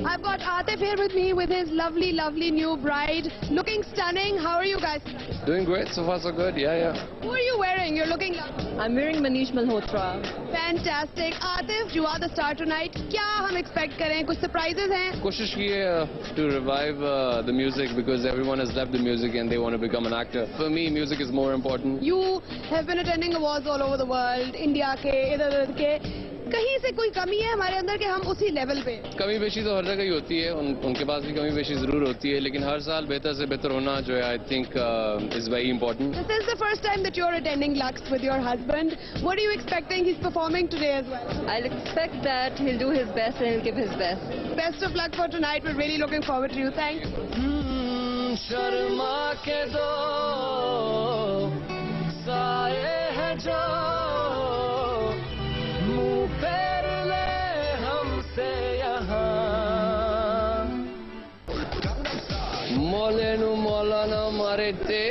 I've got Atif here with me with his lovely, lovely new bride. Looking stunning. How are you guys? Doing great. So far so good. Yeah. Who are you wearing? You're looking I'm wearing Manish Malhotra. fantastic. Atif, you are the star tonight. क्या हम expect करें? कुछ surprises हैं? कोशिश की है to revive the music because everyone has left the music and they want to become an actor. For me, music is more important. You have been attending awards all over the world. India के इधर उधर के कहीं से कोई कमी है हमारे अंदर के हम उसी लेवल पे कमी पेशी तो हर जगह ही होती है उनके पास भी कमी पेशी जरूर होती है लेकिन हर साल बेहतर से बेहतर होना जो है I think is very important This is the first time that you're attending Lux with your husband. What are you expecting? He's performing today as well. I'll expect that he'll do his best and he'll give his best. Best of luck for tonight. We're really looking forward to you. Thank you. Sharma के दो साए हैं जो मुंह फेर ले हमसे यहाँ मोले नु मौला ना मारे ते